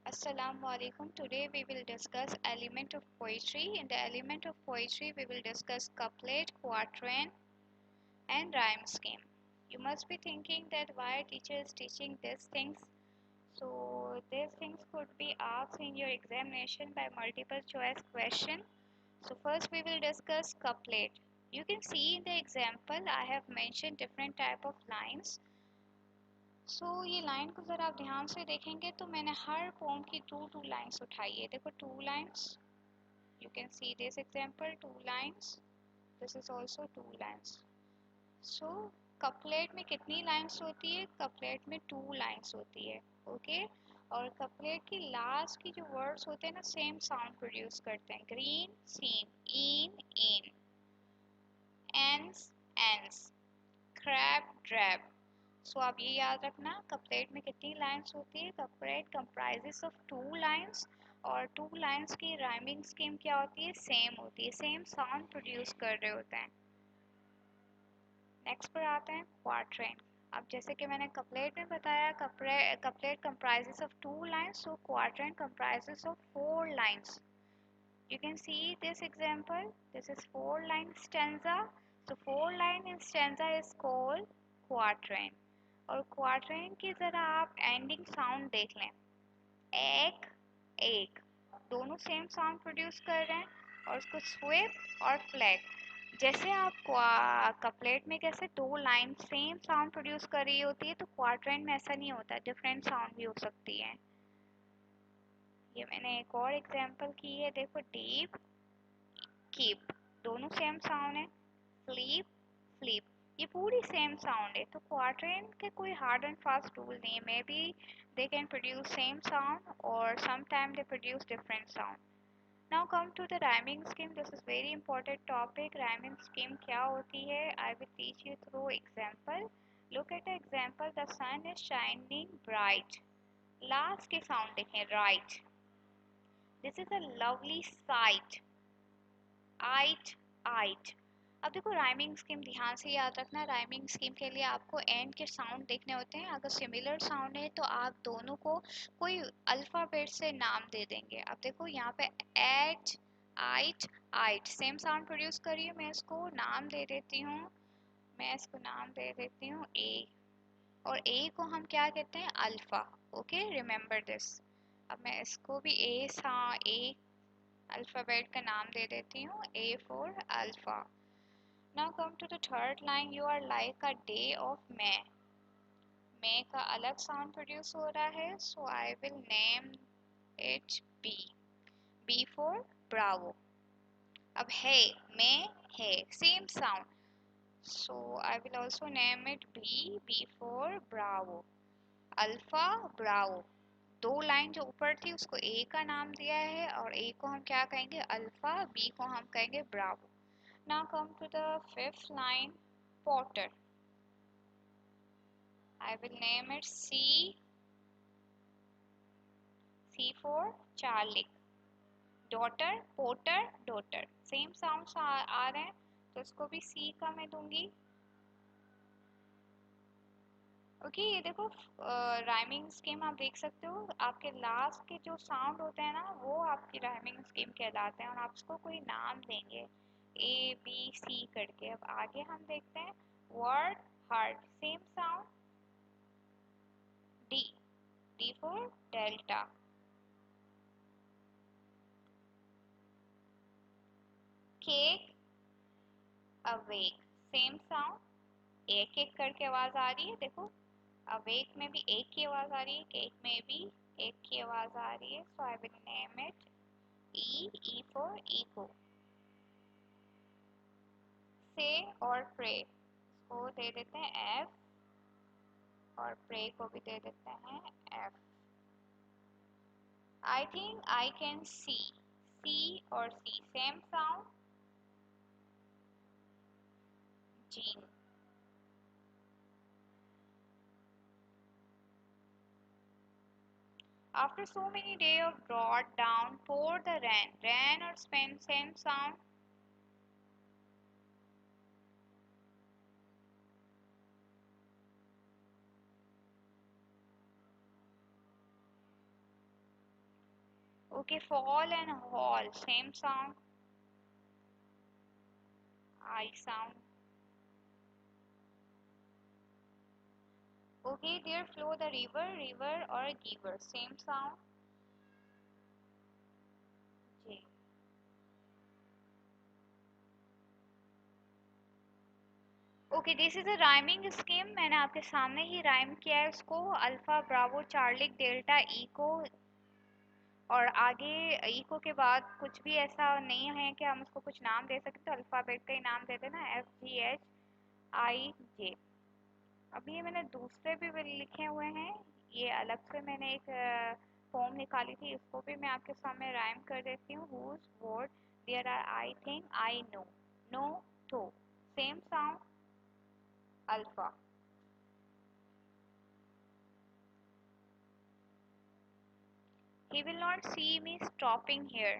Assalamualaikum. Today we will discuss element of poetry. In the element of poetry, we will discuss couplet, quatrain, and rhyme scheme. You must be thinking that why teacher is teaching these things. So these things could be asked in your examination by multiple choice question. So first we will discuss couplet. You can see in the example I have mentioned different type of lines. ये line को ज़रा आप ध्यान से देखेंगे तो मैंने हर pome की टू लाइंस उठाई है. देखो two lines. You can see this example two lines. This is also two lines. So couplet में कितनी लाइंस होती है? कपलेट में टू लाइंस होती है. ओके और कपलेट की लास्ट की जो वर्ड्स होते हैं ना सेम साउंड प्रोड्यूस करते हैं. ग्रीन सीन, इन, एंस, एंस, क्रैब, ड्रैब. सो आप ये याद रखना कपलेट में कितनी लाइंस होती है. Couplet comprises of two lines और टू लाइंस की राइमिंग स्कीम क्या होती है? सेम होती है. सेम साउंड प्रोड्यूस कर रहे होते हैं. नेक्स्ट पर आते हैं क्वाट्रेन. अब जैसे कि मैंने कपलेट में बताया couplet comprises of two lines. So quatrain comprises of four lines. You can see this example. This is four line stanza. So four line in stanza is called quatrain. और क्वार्टरन की ज़रा आप एंडिंग साउंड देख लें. एक एक दोनों same sound produce कर रहे हैं और उसको स्विप और फ्लैग. जैसे आप कपलेट में कैसे दो लाइन सेम साउंड प्रोड्यूस कर रही होती है तो क्वार्टरन में ऐसा नहीं होता. डिफरेंट साउंड भी हो सकती है. ये मैंने एक और एग्जांपल की है. देखो डीप, कीप दोनों सेम साउंड है. स्लीप, स्लीप ये पूरी सेम साउंड है. तो क्वार्टरन के कोई हार्ड एंड फास्ट रूल नहीं है. May be they can produce same sound और sometime they produce different sound. Now come to the rhyming scheme. This is very important topic. Rhyming scheme क्या होती है? I will teach you through example. Look at example. The sun is shining bright. Last के sound देखें. Right. This is a lovely sight. आइट, आइट. अब देखो rhyming scheme ध्यान से याद रखना. राइमिंग स्कीम के लिए आपको एंड के साउंड देखने होते हैं. अगर सिमिलर साउंड है तो आप दोनों को कोई अल्फ़ाबेट से नाम दे देंगे. अब देखो यहाँ पे एट, आइट, आइट सेम साउंड प्रोड्यूस करिए. मैं इसको नाम दे देती हूँ. ए. और ए को हम क्या कहते हैं? अल्फ़ा. Okay remember this. अब मैं इसको भी ए अल्फ़ाबेट का नाम दे देती हूँ. A for alpha. Now come to the third line. You are like a day of May. May का अलग sound produce हो रहा है. So I will name it B. B for bravo. अब है May है same sound. So I will also name it B. B for bravo. Alpha bravo. दो line जो ऊपर थी उसको A का नाम दिया है और A को हम क्या कहेंगे? अल्फा. B को हम कहेंगे Bravo. Now come to the fifth line. Potter. I will name it C. C for Charlie. Daughter, Potter, daughter. Same sounds आ रहे हैं तो इसको भी C का मैं दूंगी. ओके ये देखो राइमिंग स्कीम आप देख सकते हो. आपके लास्ट के जो साउंड होते हैं ना वो आपकी राइमिंग स्कीम कहलाते हैं और आप उसको कोई नाम देंगे ए बी सी करके. अब आगे हम देखते हैं. Word heart same sound. D. D for delta. Cake, awake same sound. एक एक करके आवाज आ रही है. देखो अवेक में भी एक की आवाज आ रही है. केक में भी एक की आवाज आ रही है. So I will name it E. E for ego. Say और प्रे इसको दे देते हैं एफ और प्रे को भी दे देते हैं F. I think I can see. See और सी सेम साउंड. जीन. After so many days of drought down pour the rain. Rain or spend same sound. Okay, fall and hall, same sound. I sound. Okay, there flow the river, river or giver, same sound. J. Okay this is a rhyming scheme, मैंने आपके सामने ही rhyme किया है उसको, alpha bravo charlie delta echo, और आगे eco के बाद कुछ भी ऐसा नहीं है कि हम उसको कुछ नाम दे सकते, तो अल्फ़ाबेट का ही नाम देते ना, FGHIJ। अभी ये मैंने दूसरे भी लिखे हुए हैं, ये अलग से मैंने एक फॉर्म निकाली थी, इसको भी मैं आपके सामने राइम कर देती हूँ। Whose words there are I think I know, no तो same sound alpha. He will not see me stopping here.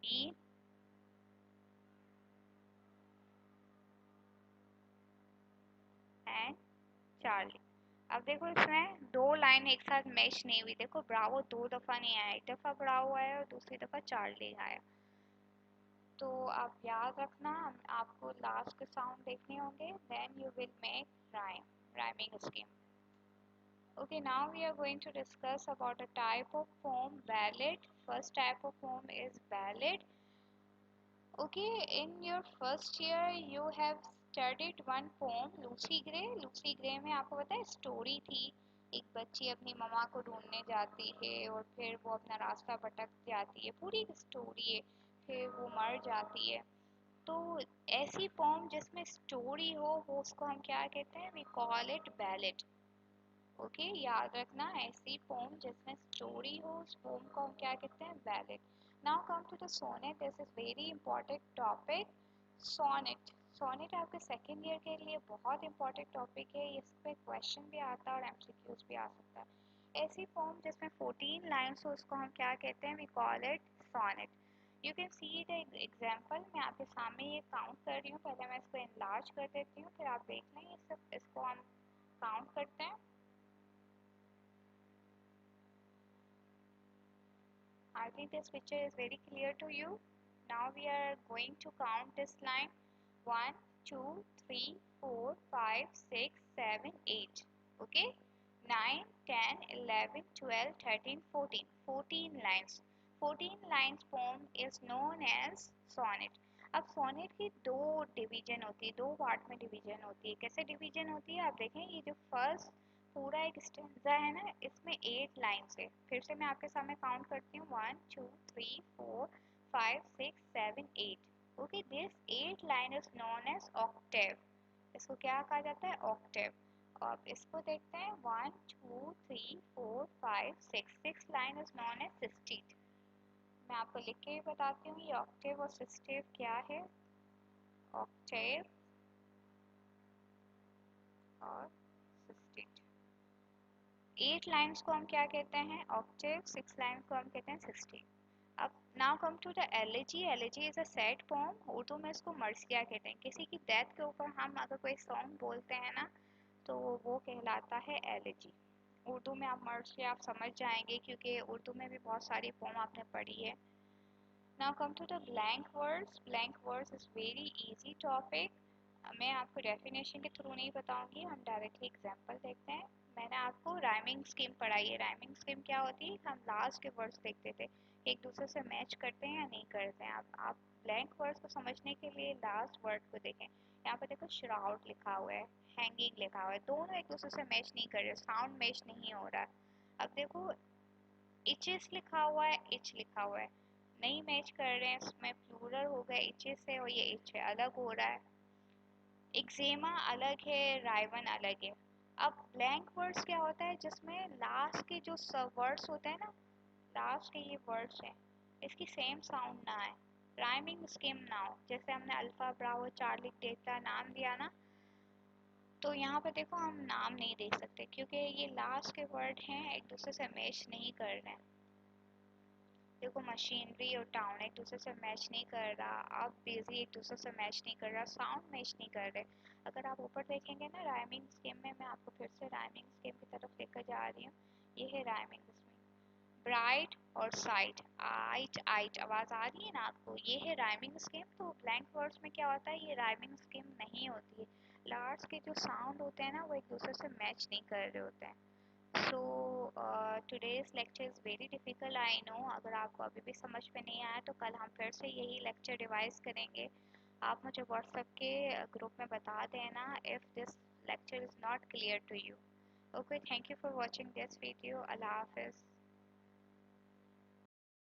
E and Charlie. अब देखो इसमें दो लाइन एक साथ मैच नहीं हुई, देखो ब्रावो दो दफा नहीं आया, एक दफा ब्रावो आया और दूसरी दफा चार्ली आया। तो आप याद रखना, आपको लास्ट के साउंड देखने होंगे, then you will make rhyming scheme. Okay, now we are going to discuss about a type of poem, ballad. First type of poem is ballad. Okay, in your first year you have studied one poem, Lucy grey. Lucy grey में आपको पता है story थी, एक बच्ची अपनी मम्मा को ढूंढने जाती है और फिर वो अपना रास्ता भटक जाती है, पूरी स्टोरी है, फिर वो मर जाती है। तो ऐसी पोम जिसमें स्टोरी हो वो उसको हम क्या कहते हैं, we call it ballad. Okay, याद रखना, ऐसी पोम जिसमें स्टोरी हो उस पोम को हम क्या कहते हैं, ballad. Now come to the sonnet, this is very important topic. Sonnet, sonnet आपके सेकेंड ईयर के लिए बहुत इंपॉर्टेंट टॉपिक है, इस पे क्वेश्चन भी आता है और एमसीक्यूज भी आ सकता है। ऐसी पोम जिसमें 14 लाइन्स हो उसको हम क्या कहते हैं, we call it sonnet. You can see the example, मैं आपके सामने ये काउंट कर रही हूँ, पहले मैं इसको इनलार्ज कर देती हूँ, फिर आप देख लें, इसको हम काउंट करते हैं। I think this picture is very clear to you. Now we are going to count this line. 1, 2, 3, 4, 5, 6, 7, 8. Okay? 9, 10, 11, 12, 13, 14. 14 lines. 14 lines poem is known as sonnet. अब सोनेट की दो डिवीजन होती है, दो पार्ट में डिवीजन होती है। कैसे डिवीजन होती है आप देखें, ये जो फर्स्ट पूरा एक स्टेंजा है ना, इसमें 8 लाइन्स है। फिर से मैं आपके सामने काउंट करती हूँ, 1, 2, 3, 4, 5, 6, 7, 8। Okay, this 8 line is known as octave. इसको क्या कहा जाता है, ऑक्टेव। अब इसको देखते हैं, 1, 2, 3, 4, 5, 6, 6 line is known as sestet. मैं आपको लिख के भी बताती हूँ ये ऑक्टेव और सिक्सटीव क्या है। ऑक्टेव और सिक्सटीथ, 8 लाइन्स को हम क्या कहते हैं, ऑक्टेव। 6 लाइन्स को हम कहते हैं सिक्सटीव। अब now come to the elegy. Elegy is a sad poem, Urdu में इसको मर्सिया कहते हैं। किसी की डेथ के ऊपर हम अगर कोई सॉन्ग बोलते हैं ना, तो वो कहलाता है एलेजी। उर्दू में आप मर्सिया आप समझ जाएंगे, क्योंकि उर्दू में भी बहुत सारी पोम आपने पढ़ी है। Now come to the blank words. Blank words is very easy topic, मैं आपको डेफिनेशन के थ्रू नहीं बताऊंगी, हम डायरेक्टली एग्जांपल देखते हैं। मैंने आपको राइमिंग स्कीम पढ़ाई है। राइमिंग स्कीम क्या होती है, हम लास्ट के वर्ड्स देखते थे, एक दूसरे से मैच करते हैं या नहीं करते हैं। आप ब्लैंक वर्ड्स को समझने के लिए लास्ट वर्ड को देखें। यहाँ पे देखो श्राउड लिखा हुआ है, हैंगिंग लिखा हुआ है, दोनों एक दूसरे से मैच नहीं कर रहे, साउंड मैच नहीं हो रहा। अब देखो इचेस लिखा हुआ है, इच लिखा हुआ है, नहीं मैच कर रहे हैं, इसमें प्लूरल हो गया इचेस से और ये इच है, अलग हो रहा है। एक्जेमा अलग है, राइवन अलग है। अब ब्लैंक वर्ड्स क्या होता है, जिसमें लास्ट के जो सब वर्ड्स होते हैं ना, लास्ट के ये वर्ड्स हैं, इसकी सेम साउंड ना आए, राइमिंग स्कीम ना हो। जैसे हमने अल्फा ब्रावो चार्ली डेल्टा नाम दिया ना, तो यहाँ पे देखो हम नाम नहीं दे सकते, क्योंकि ये लास्ट के वर्ड हैं, एक दूसरे से मैच नहीं कर रहे हैं। देखो मशीनरी और टाउन एक दूसरे से मैच नहीं कर रहा, अब बिजी एक दूसरे से मैच नहीं कर रहा, साउंड मैच नहीं कर रहे। अगर आप ऊपर देखेंगे ना राइमिंग स्कीम में, मैं आपको फिर से राइमिंग स्कीम की तरफ लेकर जा रही हूँ। ये है राइमिंग इसमें। ब्राइट और साइट, आइट आइट आवाज़ आ रही है ना आपको, ये है राइमिंग स्कीम। तो ब्लैंक वर्ड्स में क्या होता है, ये राइमिंग स्कीम नहीं होती है। लार्ड्स के जो साउंड होते हैं ना वो एक दूसरे से मैच नहीं कर रहे होते हैं। सो today's lecture is very difficult, I know. अगर आपको अभी भी समझ में नहीं आया तो कल हम फिर से यही लेक्चर रिवाइज करेंगे। आप मुझे व्हाट्सएप के ग्रुप में बता देना if this lecture is not clear to you. Okay, thank you for watching this video. Allah Hafiz.